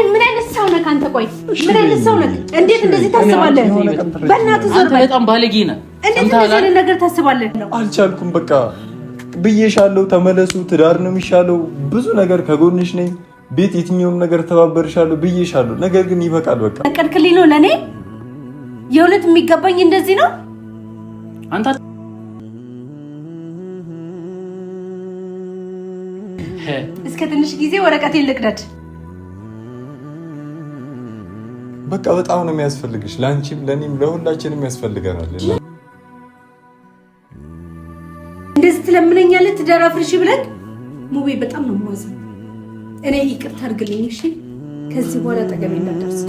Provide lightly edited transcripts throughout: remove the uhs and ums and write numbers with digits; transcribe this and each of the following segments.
ምን አይነት ሰው ነህ አንተ? ቆይ ምን አይነት ሰው ነህ? እንዴት እንደዚህ ታስባለህ? በእናትህ ዞር በል። በጣም ባለጌ ነህ። እንዴት እንደዚህ ነገር ታስባለህ? አልቻልኩም። በቃ ብዬሻለሁ፣ ተመለሱ፣ ትዳር ነው የሚሻለው፣ ብዙ ነገር ከጎንሽ ነኝ፣ ቤት የትኛውም ነገር ተባበርሻለሁ ብዬሻለሁ። ነገር ግን ይበቃል። በቃ አቀድክልኝ ነው ለኔ የእውነት የሚገባኝ እንደዚህ ነው? አንተ እስከ ትንሽ ጊዜ ወረቀቴን ልቅደድ። በቃ በጣም ነው የሚያስፈልግሽ። ለአንቺም ለኔም ለሁላችንም ያስፈልገናል። እንደዚህ ትለምነኛለህ ትዳር አፍርሽ ብለህ? ሙቤ በጣም ነው የማዝነው። እኔ ይቅርታ አድርግልኝ እሺ? ከዚህ በኋላ ጠገቤ እንዳትደርስ።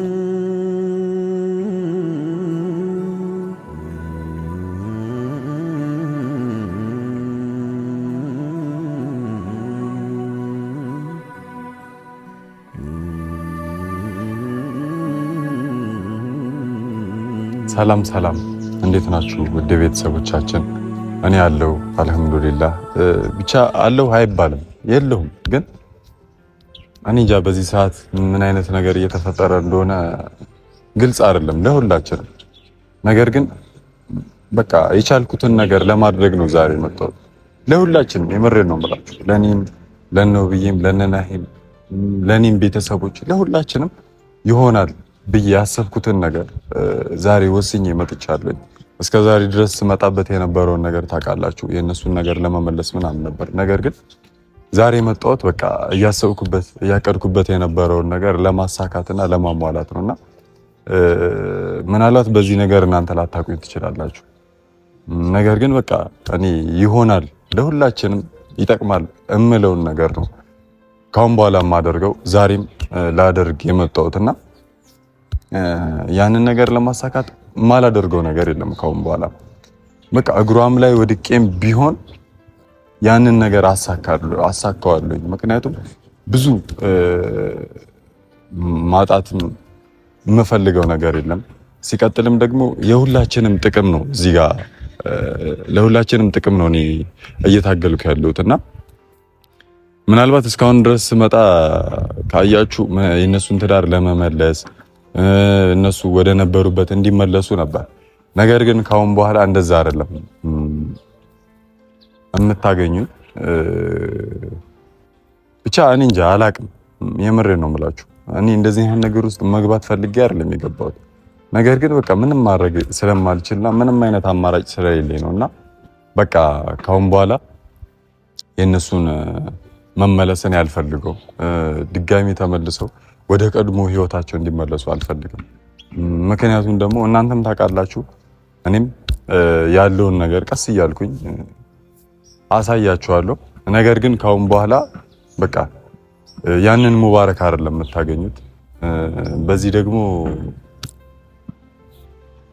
ሰላም ሰላም፣ እንዴት ናችሁ ውድ ቤተሰቦቻችን? እኔ አለሁ አልሐምዱሊላህ። ብቻ አለሁ አይባልም የለሁም፣ ግን እኔ እንጃ በዚህ ሰዓት ምን አይነት ነገር እየተፈጠረ እንደሆነ ግልጽ አይደለም ለሁላችንም። ነገር ግን በቃ የቻልኩትን ነገር ለማድረግ ነው ዛሬ መጣሁት። ለሁላችንም የምሬን ነው የምላችሁ፣ ለኔም ለነብይም ለነናሂም ለኔም ቤተሰቦች ለሁላችንም ይሆናል ብዬ ያሰብኩትን ነገር ዛሬ ወስኜ መጥቻለሁ። እስከ ዛሬ ድረስ ስመጣበት የነበረውን ነገር ታውቃላችሁ፣ የእነሱን ነገር ለመመለስ ምናምን ነበር። ነገር ግን ዛሬ መጣሁት በቃ እያሰብኩበት እያቀድኩበት የነበረውን ነገር ለማሳካትና ለማሟላት ነውና ምናልባት በዚህ ነገር እናንተ ላታውቁኝ ትችላላችሁ። ነገር ግን በቃ እኔ ይሆናል ለሁላችንም ይጠቅማል እምለውን ነገር ነው ካሁን በኋላ የማደርገው ዛሬም ላደርግ የመጣሁትና ያንን ነገር ለማሳካት ማላደርገው ነገር የለም ካሁን በኋላ። በቃ እግሯም ላይ ወድቄም ቢሆን ያንን ነገር አሳካዋለሁ። ምክንያቱም ብዙ ማጣት የምፈልገው ነገር የለም። ሲቀጥልም ደግሞ የሁላችንም ጥቅም ነው እዚህ ጋር ለሁላችንም ጥቅም ነው እኔ እየታገልኩ ያለሁትና ምናልባት እስካሁን ድረስ ስመጣ ካያችሁ የእነሱን ትዳር ለመመለስ እነሱ ወደ ነበሩበት እንዲመለሱ ነበር። ነገር ግን ካሁን በኋላ እንደዛ አይደለም የምታገኙ። ብቻ እኔ እንጃ አላቅም። የምሬን ነው የምላችሁ። እኔ እንደዚህ አይነት ነገር ውስጥ መግባት ፈልጌ አይደለም የገባሁት። ነገር ግን በቃ ምንም ማድረግ ስለማልችልና ምንም አይነት አማራጭ ስለሌለኝ ነውና በቃ ካሁን በኋላ የእነሱን መመለስን ያልፈልገው ድጋሚ ተመልሰው ወደ ቀድሞ ህይወታቸው እንዲመለሱ አልፈልግም። ምክንያቱም ደግሞ እናንተም ታውቃላችሁ፣ እኔም ያለውን ነገር ቀስ እያልኩኝ አሳያችኋለሁ። ነገር ግን ካሁን በኋላ በቃ ያንን ሙባረክ አይደለም የምታገኙት። በዚህ ደግሞ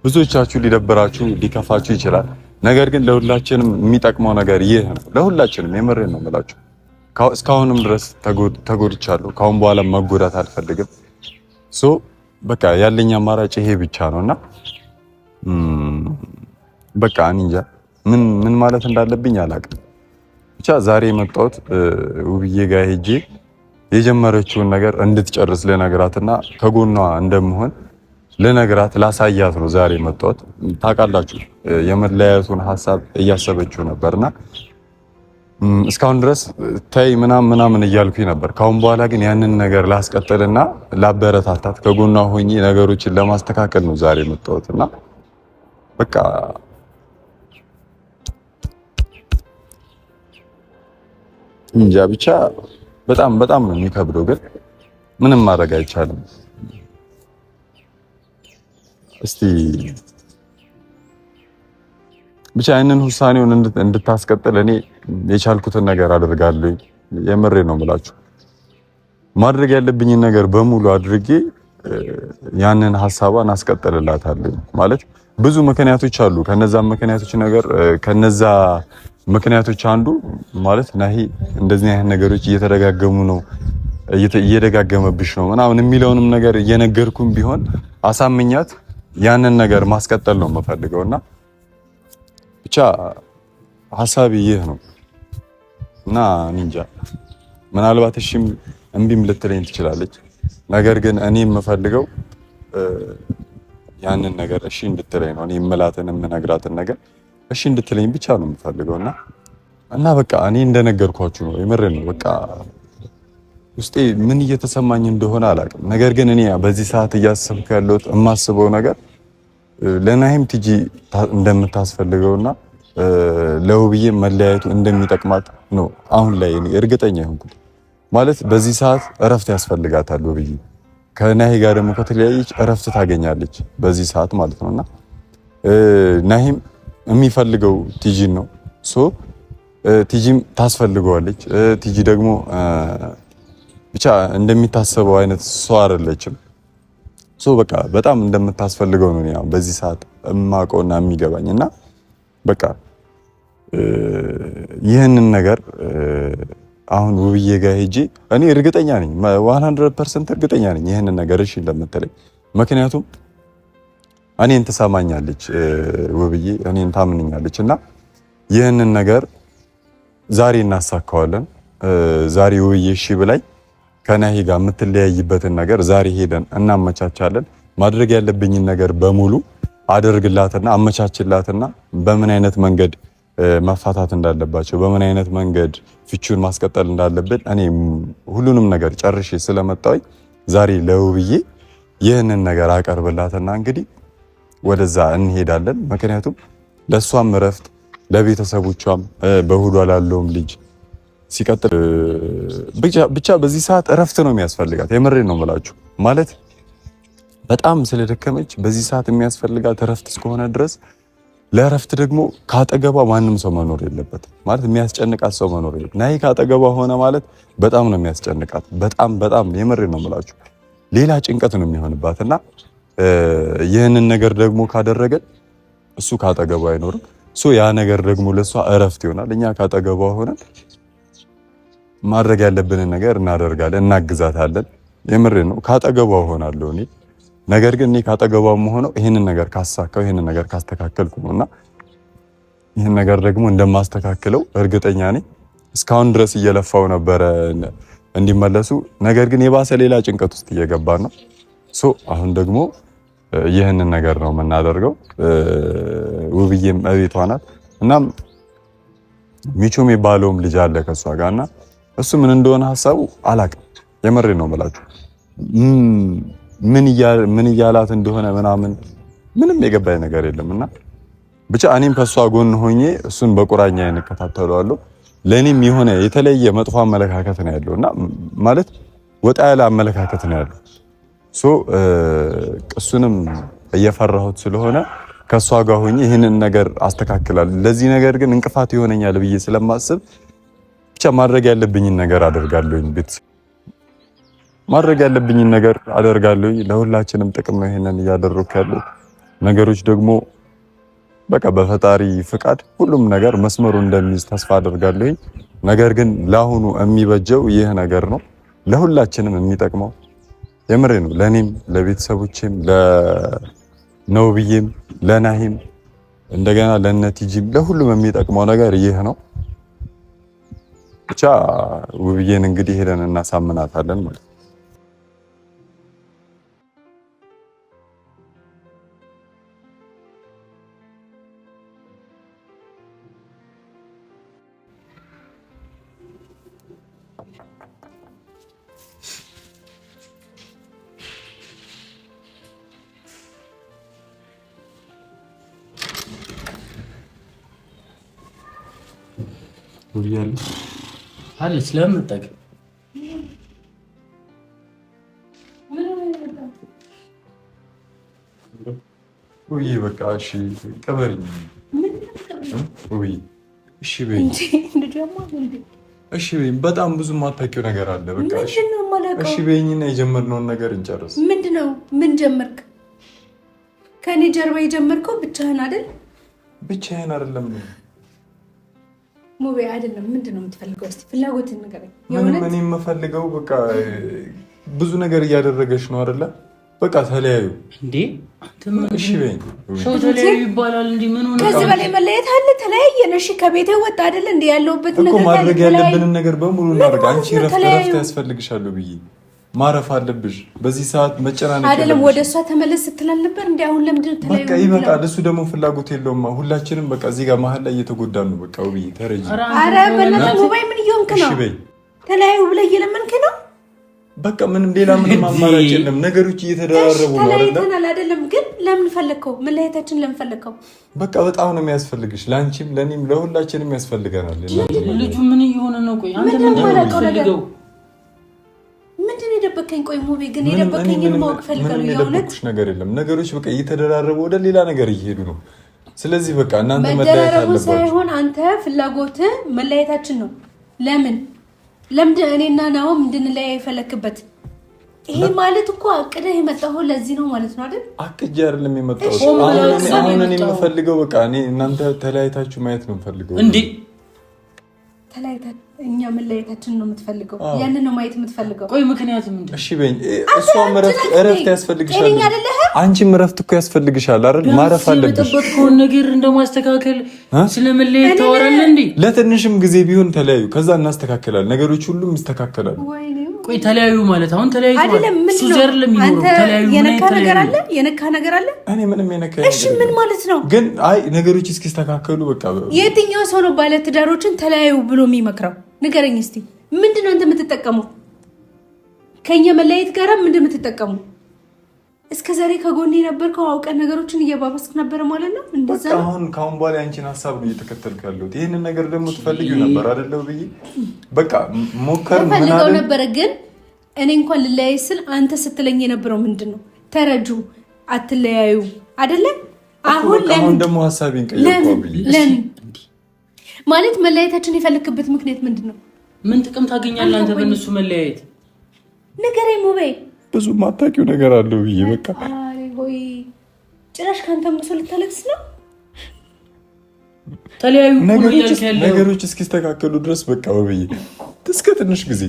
ብዙዎቻችሁ ሊደብራችሁ ሊከፋችሁ ይችላል። ነገር ግን ለሁላችንም የሚጠቅመው ነገር ይህ ነው። ለሁላችንም የምሬን ነው የምላችሁ። እስካሁንም ድረስ ተጎድቻለሁ። ካሁን በኋላ መጎዳት አልፈልግም። በቃ ያለኝ አማራጭ ይሄ ብቻ ነውና በቃ እኔ እንጃ ምን ማለት እንዳለብኝ አላውቅም። ብቻ ዛሬ የመጣሁት ውብዬ ጋር ሄጄ የጀመረችውን ነገር እንድትጨርስ ልነግራትና ከጎኗ እንደምሆን ልነግራት ላሳያት ነው ዛሬ የመጣሁት። ታውቃላችሁ የመለያየቱን ሀሳብ እያሰበችው ነበርና እስካሁን ድረስ ታይ ምናምን እያልኩኝ ነበር። ካሁን በኋላ ግን ያንን ነገር ላስቀጥልና ላበረታታት ከጎኗ ሆኜ ነገሮችን ለማስተካከል ነው ዛሬ የመጣሁትና በቃ እንጃ ብቻ በጣም ነው የሚከብደው፣ ግን ምንም ማድረግ አይቻልም። እስቲ ብቻ ያንን ውሳኔውን እንድታስቀጥል እኔ የቻልኩትን ነገር አደርጋለሁ። የምሬ ነው የምላችሁ። ማድረግ ያለብኝን ነገር በሙሉ አድርጌ ያንን ሐሳቧን አስቀጥልላታለሁ። ማለት ብዙ ምክንያቶች አሉ። ከነዛ ምክንያቶች አንዱ ማለት ናሂ እንደዚህ አይነት ነገሮች እየተደጋገሙ ነው እየደጋገመብሽ ነው ምናምን የሚለውንም ነገር እየነገርኩም ቢሆን አሳምኛት ያንን ነገር ማስቀጠል ነው የምፈልገውና ብቻ ሐሳቤ ይህ ነው እና እንጃ ምናልባት እሺም እምቢም ልትለኝ ትችላለች። ነገር ግን እኔ የምፈልገው ያንን ነገር እሺ እንድትለኝ ነው። እኔ የምላትን የምነግራትን ነገር እሺ እንድትለኝ ብቻ ነው የምፈልገው እና በቃ እኔ እንደነገርኳችሁ ነው። የምሬን ነው። በቃ ውስጤ ምን እየተሰማኝ እንደሆነ አላውቅም። ነገር ግን እኔ በዚህ ሰዓት እያሰብኩ ያለሁት የማስበው ነገር ለናሂም ቲጂ እንደምታስፈልገውና ለውብዬ መለያየቱ እንደሚጠቅማት ነው አሁን ላይ እኔ እርግጠኛ ሆንኩት። ማለት በዚህ ሰዓት እረፍት ያስፈልጋታል ውብዬ። ከናሂ ጋር ደግሞ ከተለያየች እረፍት ታገኛለች በዚህ ሰዓት ማለት ነውና ናሂም የሚፈልገው ቲጂን ነው። ሶ ቲጂም ታስፈልገዋለች። ቲጂ ደግሞ ብቻ እንደሚታሰበው አይነት ሰው አይደለችም። ሶ በቃ በጣም እንደምታስፈልገው ነው ያው በዚህ ሰዓት እማቆና የሚገባኝ እና በቃ ይህንን ነገር አሁን ውብዬ ጋር ሄጄ እኔ እርግጠኛ ነኝ 100% እርግጠኛ ነኝ ይህንን ነገር እሺ እንደምትለኝ። ምክንያቱም እኔን ትሰማኛለች ውብዬ፣ እኔን ታምንኛለች እና ይህንን ነገር ዛሬ እናሳካዋለን። ዛሬ ውብዬ እሺ ብላኝ ከናሂ ጋር የምትለያይበትን ነገር ዛሬ ሄደን እናመቻቻለን። ማድረግ ያለብኝን ነገር በሙሉ አደርግላትና አመቻችላትና በምን አይነት መንገድ መፋታት እንዳለባቸው በምን አይነት መንገድ ፍቹን ማስቀጠል እንዳለብን እኔ ሁሉንም ነገር ጨርሼ ስለመጣሁኝ ዛሬ ለውብዬ ይህንን ነገር አቀርብላትና እንግዲህ ወደዛ እንሄዳለን። ምክንያቱም ለሷም እረፍት ለቤተሰቦቿም በሁዷ ላለውም ልጅ ሲቀጥል ብቻ በዚህ ሰዓት እረፍት ነው የሚያስፈልጋት። የምሬን ነው የምላችሁ። ማለት በጣም ስለደከመች በዚህ ሰዓት የሚያስፈልጋት እረፍት እስከሆነ ድረስ ለእረፍት ደግሞ ካጠገቧ ማንም ሰው መኖር የለበትም። ማለት የሚያስጨንቃት ሰው መኖር የለበትም። ናሂ ካጠገቧ ሆነ ማለት በጣም ነው የሚያስጨንቃት። በጣም የምሬን ነው የምላችሁ። ሌላ ጭንቀት ነው የሚሆንባትና ይህንን ነገር ደግሞ ካደረገ እሱ ካጠገቧ አይኖርም። ያ ነገር ደግሞ ለሷ እረፍት ይሆናል። እኛ ካጠገቧ ሆነን ማድረግ ያለብንን ነገር እናደርጋለን፣ እናግዛታለን። የምሬን ነው። ካጠገቧ ሆናለሁ እኔ። ነገር ግን እኔ ካጠገቧ መሆነው ይሄንን ነገር ካሳካው ይሄንን ነገር ካስተካከልኩ ነውና ይሄን ነገር ደግሞ እንደማስተካክለው እርግጠኛ ነኝ። እስካሁን ድረስ እየለፋው ነበረ እንዲመለሱ። ነገር ግን የባሰ ሌላ ጭንቀት ውስጥ እየገባን ነው። አሁን ደግሞ ይህንን ነገር ነው የምናደርገው። ውብዬም እቤቷ ናት። እናም ሚቹ የሚባለውም ልጅ አለ ከሷ ጋርና እሱ ምን እንደሆነ ሐሳቡ አላውቅም። የምሬን ነው የምላችሁ። ምን እያላት እንደሆነ ምንም የገባኝ ነገር የለምና ብቻ እኔም ከሷ ጎን ሆኜ እሱን በቁራኛ እንከታተለዋለሁ። ለኔም የሆነ የተለየ መጥፎ አመለካከት ነው ያለውና ማለት ወጣ ያለ አመለካከት ነው ያለው። እሱንም እየፈራሁት ስለሆነ ከሷ ጋር ሆኜ ይህንን ነገር አስተካክላለሁ። ለዚህ ነገር ግን እንቅፋት ይሆነኛል ብዬ ስለማስብ ብቻ ማድረግ ያለብኝን ነገር አደርጋለሁኝ። ማድረግ ያለብኝን ነገር አደርጋለሁኝ። ለሁላችንም ጥቅም ነው ይሄንን እያደረኩ ያለው። ነገሮች ደግሞ በቃ በፈጣሪ ፍቃድ ሁሉም ነገር መስመሩ እንደሚይዝ ተስፋ አደርጋለሁኝ። ነገር ግን ለአሁኑ የሚበጀው ይህ ነገር ነው፣ ለሁላችንም የሚጠቅመው። የምሬ ነው። ለኔም፣ ለቤተሰቦቼም፣ ለነውብዬም፣ ለናሂም እንደገና ለነቲጂም ለሁሉም የሚጠቅመው ነገር ይህ ነው። ብቻ ውብዬን እንግዲህ ሄደን እናሳምናታለን ማለት ነው። አለች ለምጠቅ ውይ በቃ እሺ ቀበሪኝ። ውይ እሺ በይኝ። እሺ በይኝ። በጣም ብዙ የማታውቂው ነገር አለ። በቃ እሺ በይኝና የጀመርነውን ነገር እንጨርስ። ምንድነው? ምን ጀመርክ? ከኔ ጀርባ የጀመርከው ብቻህን አይደል? ብቻዬን አይደለም ነው ሙቤ አይደለም። ምንድነው የምትፈልገው? እስቲ ፍላጎትን ንገረኝ። ምን የምፈልገው በቃ ብዙ ነገር እያደረገች ነው አይደለ? በቃ ተለያዩ እንዴ? እሺ በይኝ። ሰው ተለያዩ ይባላል እንዴ? ምን ሆነ? ከዚህ በላይ መለየት አለ? ተለያየን። እሺ ከቤቴ ወጣ አይደል እንዴ? ያለውበት ነገር እኮ ማድረግ ያለብንን ነገር በሙሉ እናደርግ። አንቺ ረፍት ያስፈልግሻል ብዬ ማረፍ አለብሽ። በዚህ ሰዓት መጨናነቅ አይደለም። ወደ እሷ ተመለስ ስትላል ነበር እንዴ? አሁን ለምንድን ተለያዩ? በቃ ይበቃል። እሱ ደግሞ ፍላጎት የለውም። ሁላችንም በቃ እዚህ ጋር መሀል ላይ እየተጎዳን ነው። በቃ ውብዬ ተረጂ። አረ በእናትህ ሙባይ ምን እየሆንክ ነው? ተለያዩ ብለህ እየለመንክ ነው? በቃ ምንም ሌላ ምንም አማራጭ የለም። ነገሮች እየተደራረቡ ነው አይደል? ተለያይተናል አይደለም? ግን ለምን ፈለግከው? መለያየታችን ለምን ፈለግከው? በቃ በጣም ነው የሚያስፈልግሽ። ለአንቺም ለኔም ለሁላችንም ያስፈልገናል። ልጁ ምን እየሆነ ነው? ቆይ አንተ ምን ታደርገው? ምንድን ነው የደበከኝ? ቆይ ሙቤ ግን የደበከኝን ማወቅ ፈልጋለሁ። የእውነት ነገር የለም። ነገሮች በቃ እየተደራረቡ ወደ ሌላ ነገር እየሄዱ ነው። ስለዚህ በቃ እናንተ መለያየት አለባችሁ ሳይሆን አንተ ፍላጎትህ መለያየታችን ነው። ለምንድን እኔና ናሆም እንድንለያይ የፈለክበት? ይሄ ማለት እኮ አቅደህ የመጣው ለዚህ ነው ማለት ነው አይደል? አቅጄ አይደለም የመጣው። አሁን እኔ የምፈልገው በቃ እኔ እናንተ ተለያይታችሁ ማየት ነው የምፈልገው። እንዴ ተለያይታችሁ እኛ መለያየታችን ነው የምትፈልገው? ያንን ነው ማየት የምትፈልገው? ቆይ ምክንያት ምንድን? እሺ በይኝ። እሷም እረፍት ያስፈልግሻል፣ አንቺም እረፍት እኮ ያስፈልግሻል አይደል? ማረፍ አለብሽ። የጠበቅከውን ነገር እንደማስተካከል ስለመለያየት ታወራለህ እንዴ? ለትንሽም ጊዜ ቢሆን ተለያዩ፣ ከዛ እናስተካክላለን። ነገሮች ሁሉም ይስተካከላሉ። ቆይ ተለያዩ ማለት አሁን ተለያዩ አይደለም። ምን ነው ተለያዩ? የነካ ነገር አለ? የነካ ነገር አለ? እኔ ምንም የነካ እሺ ምን ማለት ነው? ግን አይ ነገሮች እስኪስተካከሉ በቃ የትኛው ሰው ነው ባለ ትዳሮችን ተለያዩ ብሎ የሚመክረው? ንገረኝ እስቲ። ምንድነው አንተ የምትጠቀመው? ከኛ መለያየት ጋር ምንድነው የምትጠቀመው? እስከ ዛሬ ከጎኔ የነበርከው አውቀህ ነገሮችን እየባባስክ ነበር ማለት ነው። እንደዛ በቃ አሁን ካሁን በኋላ አንቺን ሀሳብ ነው እየተከተልኩ ያለሁት። ይሄንን ነገር ደግሞ ትፈልጊው ነበር አይደል ብዬ በቃ ሞከር ፈልገው ነበር። ግን እኔ እንኳን ልለያይ ስል አንተ ስትለኝ የነበረው ምንድነው? ተረጁ አትለያዩ አይደለ? አሁን ደግሞ ሀሳቤን ቀየርኩ ብዬ ለምን ማለት መለያየታችን የፈለክበት ምክንያት ምንድነው? ምን ጥቅም ታገኛለህ አንተ በእነሱ መለያየት? ንገረኝ ሙቤ። ብዙ ማታውቂው ነገር አለው ብዬ በቃ አይ ሆይ ጭራሽ ካንተ ሙሶ ልታለቅስ ነው። ተለያዩ ነገሮች እስኪስተካከሉ ድረስ በቃ ወብዬ እስከ ትንሽ ጊዜ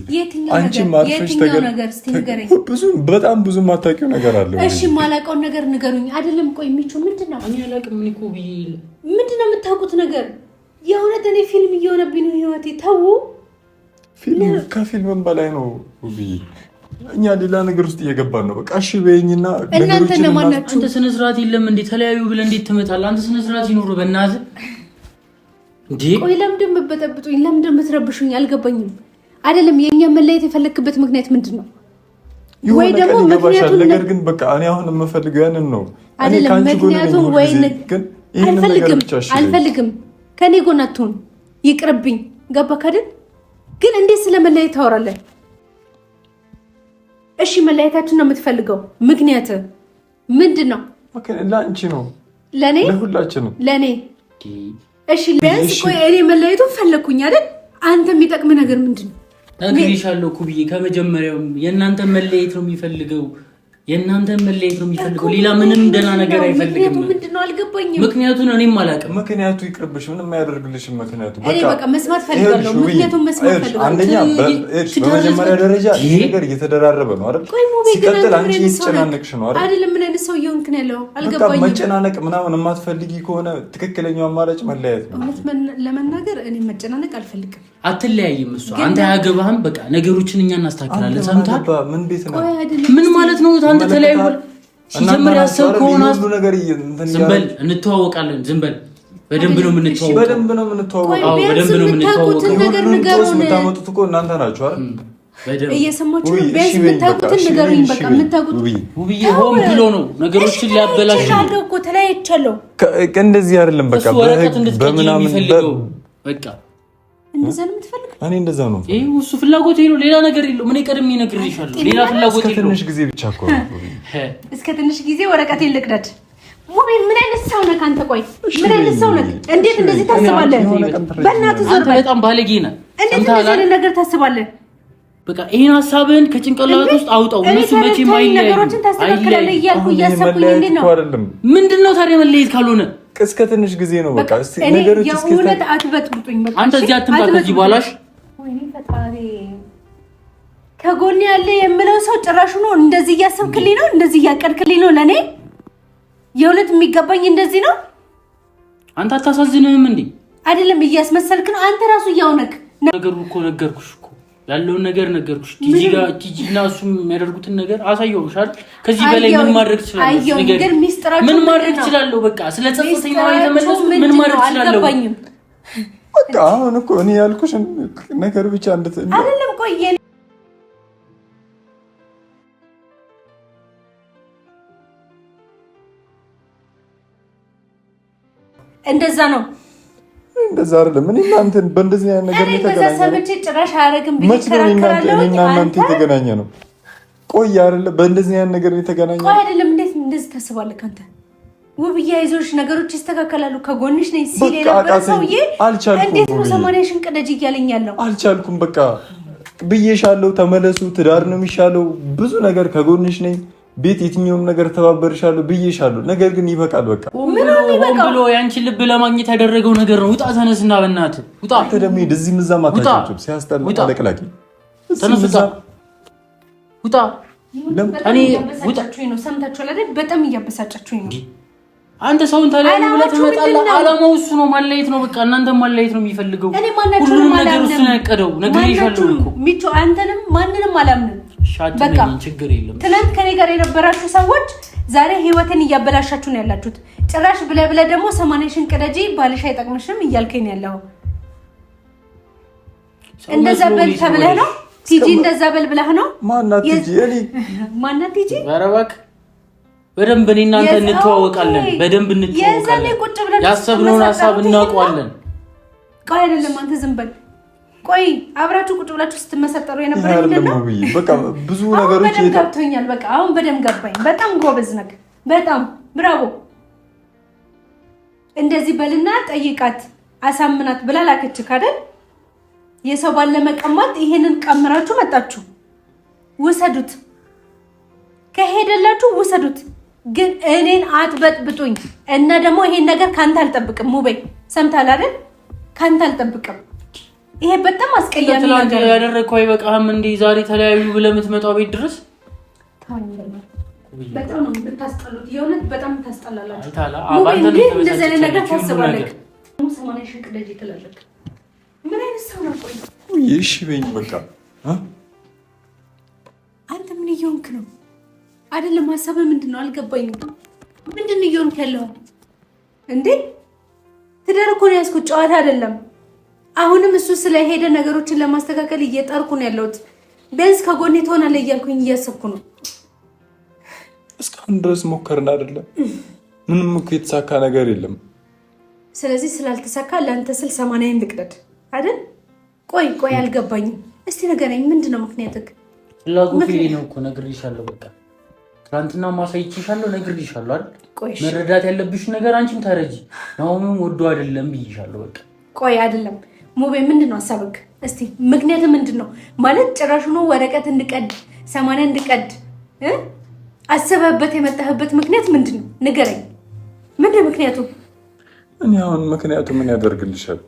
አንቺ ማርፈሽ በጣም ብዙ ማታውቂው ነገር አለው። እሺ ማላውቀውን ነገር ንገሩኝ። አይደለም ቆይ ሚቹ ምንድነው? እኔ አላውቅም እኮ ብዬ ምንድነው የምታውቁት ነገር? የእውነት እኔ ፊልም እየሆነብኝ ነው ህይወቴ። ተው ፊልም ከፊልምም በላይ ነው ብዬ እኛ ሌላ ነገር ውስጥ እየገባን ነው። በቃ እሺ በይኝና እናንተ ለማናችሁ አንተ ስነ ስርዓት የለም እንዴ? ተለያዩ ብለህ እንዴት ትመጣለህ? አንተ ስነ ስርዓት ይኖር በእናትህ እንዴ። ቆይ ለምንድን መበጠብጡኝ? ለምንድን የምትረብሹኝ? አልገባኝም። አይደለም የኛ መለያየት የፈለክበት ምክንያት ምንድነው? ወይ ደግሞ ምክንያቱም ነገር ግን በቃ እኔ አሁን የምፈልገው ያንን ነው። አይደለም ምክንያቱም ወይ አልፈልግም ከኔ ጎን አትሁን፣ ይቅርብኝ። ገባህ አይደል? ግን እንዴት ስለመለያየት ታወራለህ? እሺ መለያየታችን ነው የምትፈልገው? ምክንያት ምንድነው? ለአንቺ ነው? ለኔ? ለሁላችንም ለኔ። እሺ ቢያንስ ቆይ እኔ መለያየቱን ፈለኩኝ አይደል? አንተ የሚጠቅም ነገር ምንድነው? ነግሬሻለሁ እኮ ብዬ ከመጀመሪያውም የእናንተ መለያየት ነው የሚፈልገው። የእናንተ መለያየት ነው የሚፈልገው። ሌላ ምንም ደህና ነገር አይፈልግም። ምንድነው? አልገባኝም። ምክንያቱን እኔም አላውቅም። ምክንያቱ ይቅርብሽ፣ ምንም አያደርግልሽም። ምክንያቱ በቃ መስማት ፈልጋለሁ። ምክንያቱም መስማት ፈልጋለሁ። አንደኛ በመጀመሪያ ደረጃ ይሄ ነገር እየተደራረበ ነው አይደል? ሲቀጥል አንቺ እየተጨናነቅሽ ነው አይደል? አይደለም ምን አይነት ሰው እየሆንክ ነው ያለው? አልገባኝም። በቃ መጨናነቅ ምናምን የማትፈልጊ ከሆነ ትክክለኛው አማራጭ መለያየት ነው። እውነት ለመናገር እኔ መጨናነቅ አልፈልግም። አትለያይም። እሷ አንተ አያገባህም። በቃ ነገሮችን እኛ እናስተካክላለን። ሰምተሃል? ምን ቤት ነው? ምን ማለት ነው? አንተ ተለያዩ ሲጀምር ያሰብከው ነው ሁሉ ነገር ዝም በል። እንተዋወቃለን። ዝም በል። በደንብ ነው የምንተዋወቀው። በደንብ ነው የምንተዋወቀው። አዎ በደንብ ነው የምንተዋወቀው። ነገር ንገሩን። የምታመጡት እኮ እናንተ ናችሁ አይደል? እየሰማችሁ ነው። ቢያንስ የምታውቁትን ንገሩኝ። በቃ የምታውቁት ውብዬ ሆን ብሎ ነው ነገሮችን ሊያበላሽ ነው እኮ። ተለያይቻለሁ። እንደዚህ አይደለም። በቃ በምናምን በቃ እንደዛ ነው የምትፈልግ? እኔ እንደዛ ነው። እሱ ፍላጎት ነው፣ ሌላ ነገር የለውም። እኔ ቀድሜ እነግርሻለሁ። ሌላ ፍላጎት የለውም። ትንሽ ጊዜ ብቻ እኮ እስከ ትንሽ ጊዜ ወረቀቴን ልቅደድ። ሙቤ ምን አይነት ሰው ነህ አንተ? ቆይ ምን አይነት ሰው ነህ? እንዴት እንደዚህ ታስባለህ? በእናትህ ዞር በል። በጣም ባለጌ ነህ። እንዴት እንደዚህ ነገር ታስባለህ? በቃ ይሄን ሐሳብህን ከጭንቅላት ውስጥ አውጣው። እነሱ መቼ ማይለያዩ ነገሮችን ታስተካክላለህ እያልኩ እያሰብኩኝ እንዴት ነው? ምንድነው ታዲያ መለየት ካልሆነ እስከ ትንሽ ጊዜ ነው። በቃ እስቲ ነገሮች እስኪ የእውነት አትበጥብጡኝ። በቃ አንተ እዚህ አትምጣ ከዚህ በኋላሽ። ወይኔ ፈጣሪ፣ ከጎኔ ያለ የምለው ሰው ጭራሹ ነው እንደዚህ እያሰብክልኝ ነው፣ እንደዚህ እያቀድክልኝ ነው። ለኔ የእውነት የሚገባኝ እንደዚህ ነው? አንተ አታሳዝንህም እንዴ? አይደለም እያስመሰልክ ነው አንተ ራሱ እያውነክ ነገሩ እኮ ነገርኩሽ እኮ ያለውን ነገር ነገርኩሽ። ቲጂና እሱ የሚያደርጉትን ነገር አሳየውሻል። ከዚህ በላይ ምን ማድረግ ትችላለሽ? ምን ማድረግ ትችላለህ? በቃ ስለ ጸጸተኝ ነው የተመለሱ። ምን ማድረግ ትችላለህ? በቃ አሁን እኮ እኔ ያልኩሽ ነገር ብቻ አይደለም። ቆይ እንደዛ ነው እንደዛ አይደለም። እኔ እናንተ በእንደዚህ አይነት ነገር ነው ተገናኘነው። ጭራሽ አያረግም ብዬ ተከራከራለሁ። እኔ እናንተ የተገናኘ ነው። ቆይ አይደለም በእንደዚህ አይነት ነገር ነው የተገናኘ ነው። ቆይ አይደለም። እንዴት እንደዚህ ታስባለህ አንተ? ውብዬ አይዞሽ፣ ነገሮች ይስተካከላሉ፣ ከጎንሽ ነኝ ሲል የነበረ ሰውዬ እንዴት ነው 80 ቅደጅ እያለኝ ያለው? አልቻልኩም። በቃ ብዬሻለሁ፣ ተመለሱ፣ ትዳር ነው የሚሻለው፣ ብዙ ነገር ከጎንሽ ነኝ፣ ቤት የትኛውም ነገር ተባበርሻለሁ ብዬሻለሁ። ነገር ግን ይበቃል። በቃ ምን ብሎ ያንቺን ልብ ለማግኘት ያደረገው ነገር ነው። ውጣ፣ ተነስና በእናትህ ውጣ። አንተ ደግሞ እዚህ ምዛም አታጨብጭብ፣ ሲያስጠላ አለቅላቂ። ተነስ፣ ውጣ። እኔ ውጣችሁኝ ነው። ሰምታችኋል አይደል? በጣም እያበሳጫችሁኝ ነው። አንተ ሰውን ታዲያ ብለህ ትመጣለህ። አላማው እሱ ነው፣ ማለየት ነው። በቃ እናንተም ማለየት ነው የሚፈልገው። ሁሉንም ነገር እሱ ነው ያቀደው። ነግሬሻለሁ እኮ ሚቾ፣ አንተንም ማንንም አላምንም። በቃ ችግር የለም። ትናንት ከኔ ጋር የነበራችሁ ሰዎች ዛሬ ህይወትን እያበላሻችሁ ነው ያላችሁት። ጭራሽ ብለህ ደግሞ 80 ቅደጂ ባልሽ አይጠቅምሽም እያልከኝ ያለው እንደዛ በል ተብለህ ነው። ቲጂ እንደዛ በል ብለህ ነው። ማናት ቲጂ? ማናት ቲጂ? ኧረ እባክህ በደንብ እኔ እናንተ እንተዋወቃለን። በደንብ እንተዋወቃለን። ያሰብነውን ሀሳብ እናውቀዋለን። ቆይ አይደለም አንተ ዝም በል። ቆይ አብራችሁ ቁጭ ብላችሁ ስትመሰጠሩ የነበረው ነው። በቃ ብዙ ነገሮች ገብቶኛል። በቃ አሁን በደንብ ገባኝ። በጣም ጎበዝ ነህ። በጣም ብራቮ። እንደዚህ በልና ጠይቃት፣ አሳምናት ብላ ላከችህ አይደል? የሰው ባል ለመቀማት ይሄንን ቀምራችሁ መጣችሁ። ውሰዱት፣ ከሄደላችሁ ውሰዱት። ግን እኔን አትበጥብጡኝ። እና ደግሞ ይሄን ነገር ካንተ አልጠብቅም። ሙቤ ሰምታል አይደል? ካንተ አልጠብቅም። ይሄ በጣም አስቀያሚ ነገር ያደረግከው አይበቃህም እንዴ? ዛሬ ተለያዩ ብለህ የምትመጣው ቤት ድረስ በጣም ነው የምታስጠሉት። የእውነት በጣም ታስጠላላችሁ። ሙቤ እንደዚህ አይነት ነገር ታስባለህ? 80 ቅደጅ ትላለህ። ምን አይነት ሰው ነው? ቆይ እሺ በይኝ በቃ። አንተ ምን እየሆንክ ነው? አይደለም ሀሳብህ ምንድን ነው? አልገባኝም። ምንድን ነው እየሆንክ ያለው እንዴ? ትዳር እኮ ነው ያዝኩት፣ ጨዋታ አይደለም። አሁንም እሱ ስለሄደ ነገሮችን ለማስተካከል እየጠርኩ ነው ያለሁት። ቢያንስ ከጎኔ ትሆናለህ እያልኩኝ እያሰብኩ ነው። እስካሁን ድረስ ሞከርን አይደለም? ምንም እኮ የተሳካ ነገር የለም። ስለዚህ ስላልተሳካ ለአንተ ስል 80 ልቅደድ አይደል? ቆይ አልገባኝም። እስቲ ንገረኝ፣ ምንድን ነው ምክንያትህ? ፍላጎቴ ነው እኮ ነግሬሻለሁ። በቃ ትናንትና ማሳይቼሻለሁ፣ ነግሬሻለሁ አይደል? መረዳት ያለብሽ ነገር አንቺም ተረጂ። ናሆምም ወዶ አይደለም ብዬሻለሁ። በቃ ቆይ አይደለም ሙቤ፣ ምንድን ነው ሀሳብህ? እስቲ ምክንያት ምንድን ነው? ማለት ጭራሹኑ ወረቀት እንድቀድ 80 እንድቀድ አስበህበት የመጣህበት ምክንያት ምንድን ነው? ንገረኝ። ምንድን ምክንያቱ? እኔ አሁን ምክንያቱ ምን ያደርግልሻል?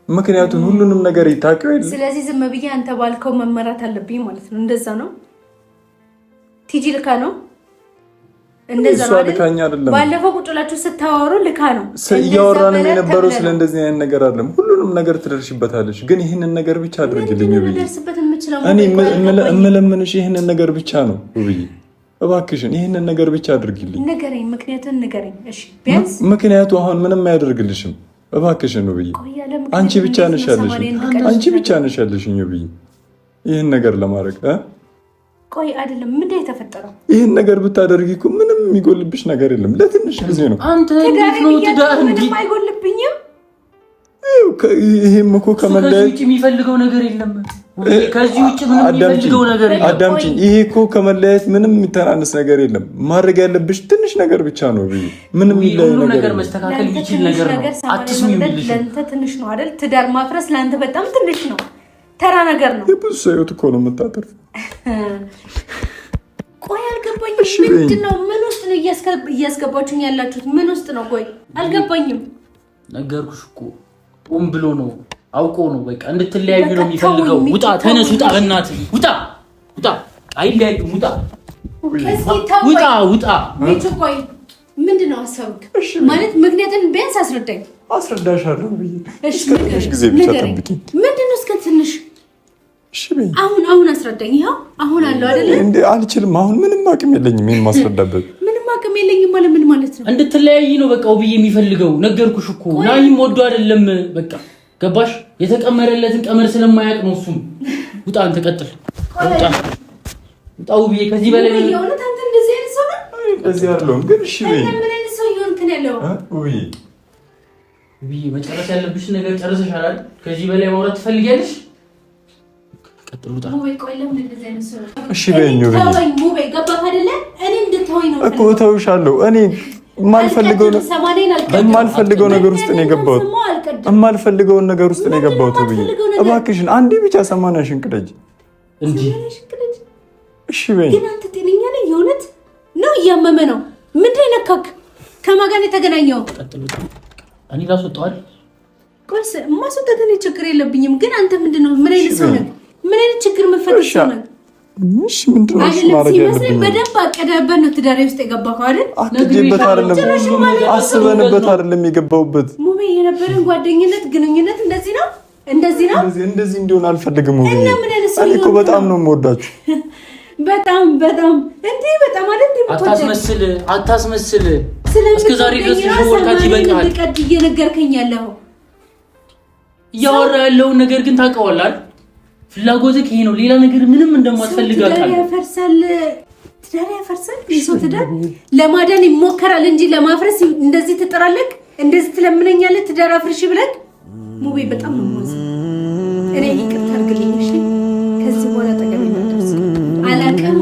ምክንያቱም ሁሉንም ነገር ይታቀው የለ። ስለዚህ ዝም ብዬ አንተ ባልከው መመራት አለብኝ ማለት ነው። እንደዛ ነው። ቲጂ ልካ ነው። እንደዛ ነው አይደል? ባለፈው ቁጭ ብላችሁ ስታወሩ ልካ ነው። እያወራን የነበረው ስለ እንደዚህ አይነት ነገር አይደለም። ሁሉንም ነገር ትደርሽበታለሽ፣ ግን ይሄንን ነገር ንገሪኝ ብዬ እኔ እምለምንሽ ይሄንን ነገር ብቻ ነው ውብዬ፣ እባክሽን ይሄንን ነገር ብቻ አድርጊልኝ። ንገረኝ፣ ምክንያቱን ንገረኝ። እሺ ቢያንስ ምክንያቱ አሁን ምንም አያደርግልሽም። እባክሽን ውብዬ፣ አንቺ ብቻ ነሽ ያለሽኝ ውብዬ ይሄን ነገር ለማድረግ ቆይ አይደለም፣ ምንድን የተፈጠረው? ይሄን ነገር ብታደርጊ እኮ ምንም የሚጎልብሽ ነገር የለም። ለትንሽ ጊዜ ነው። አንተ እንዴት ነው ትዳር እንዴ? ምንም አይጎልብኝም። ይሄም እኮ ከመለያየት ውጭ የሚፈልገው ነገር የለም። ከዚህ ውጭ ምንም የሚፈልገው ነገር የለም። አዳምጪኝ። ይሄ እኮ ከመለያየት ምንም የሚተናነስ ነገር የለም። ማድረግ ያለብሽ ትንሽ ነገር ብቻ ነው። ምንም ሁሉ ነገር መስተካከል የሚችል ነገር ነው። አትስሚ የሚልሽ ለአንተ ትንሽ ነው አይደል? ትዳር ማፍረስ ለአንተ በጣም ትንሽ ነው። ተራ ነገር ነው። የብዙ ሰው ህይወት እኮ ነው የምታጠርፍ። ቆይ አልገባኝም። ምንድን ነው? ምን ውስጥ ነው እያስገባችሁኝ ያላችሁት? ምን ውስጥ ነው? ቆይ አልገባኝም። ነገርኩሽ እኮ ኦም ብሎ ነው፣ አውቆ ነው። በቃ እንድትለያዩ ነው የሚፈልገው። ውጣ፣ ተነስ፣ ውጣ፣ በእናትህ ውጣ፣ ውጣ። አይለያዩም። ውጣ፣ ውጣ። ቤቱ ቆይ ምንድን ነው ሀሳብክ? ማለት ምክንያቱም ቢያንስ አስረዳኝ። አስረዳሻለሁ ብዬ እስከ ትንሽ ጊዜ ብቻ ጠብቂኝ። ምንድን ነው እስከ ትንሽ? እሺ አሁን አስረዳኝ። ይኸው አሁን አለው አይደለ እንዴ? አልችልም። አሁን ምንም አቅም የለኝም ይሄን ማስረዳበት። ምንም አቅም የለኝም ማለት ምን ማለት ነው? እንድትለያይ ነው በቃ ውብዬ የሚፈልገው። ነገርኩሽ እኮ ናሂም ወዶ አይደለም በቃ ገባሽ? የተቀመረለትን ቀመር ስለማያውቅ ነው እሱም። ውጣ አንተ ቀጥል። ውጣ ውብዬ ከዚህ በላይ ነው የሆነ አንተ እንደዚህ አይነት ሰው ነው። እዚህ አይደለም ግን እሺ በይ። ምን አይነት ሰው ይሆንክ ነው ያለው? ውብዬ መጨረስ ያለብሽ ነገር ጨርሰሻል አይደል? ከዚህ በላይ ማውራት ትፈልጊያለሽ? ቀጥል። ውጣ ሙቤ። ቆይ ለምን እንደዚህ አይነት ሰው ነው? እሺ በይኝ ውብዬ። ተወኝ ሙቤ። ገባህ አይደለ? እኔ እንድትወኝ ነው እኮ ተውሻለሁ። እኔ የማልፈልገው ነገር ውስጥ ነው የገባሁት። የማልፈልገውን ነገር ውስጥ ነው የገባሁት ውብዬ። እባክሽን አንዴ ብቻ ሰማንያሽን ቅደጅ እንጂ። እሺ በይኝ። ግን አንተ ጤነኛ ነህ? የእውነት ነው? እያመመ ነው? ምንድን ነው የነካክ? ከማን ጋር ነው የተገናኘው? ቀጥል። እኔ ላስወጣው አይደል? ቆይስ ማስወጣት እኔ ችግር የለብኝም። ግን አንተ ምንድነው? ምን አይነት ሰው ነህ? ምን አይነት ችግር መፈጠር ሰው ነህ? እሺ ምንድነው ማድረግ ያለብኝ? በደንብ አቀዳበት ነው ትዳሬ ውስጥ የገባኸው አይደል? አቅጄበት አይደለም፣ አስበንበት አይደለም የገባሁበት። ሙቤ የነበረን ጓደኝነት ግንኙነት እንደዚህ ነው እንደዚህ እንዲሆን አልፈልግም ውብዬ። እኔ እኮ በጣም ነው የምወዳችሁ። በጣም እንዴ በጣም አይደል? አታስመስል። እስከ ዛሬ ድረስ ወርካት ይበቃል። ቀድ እየነገርከኝ ያለው እያወራ ያለውን ነገር ግን ታውቀዋለህ አይደል? ፍላጎትህ ይሄ ነው። ሌላ ነገር ምንም እንደማትፈልግ አውቃለሁ። ትዳር ያፈርሳል። የሰው ትዳር ለማዳን ይሞከራል እንጂ ለማፍረስ እንደዚህ ትጥራለህ፣ እንደዚህ ትለምነኛለህ። ትዳር አፍርሽ ብለህ ሙቤ በጣም ነው ማለት እኔ ይቅርታ አድርግልኝ እሺ። ከዚህ በኋላ ጠገቤ ማድረስ አላውቅም።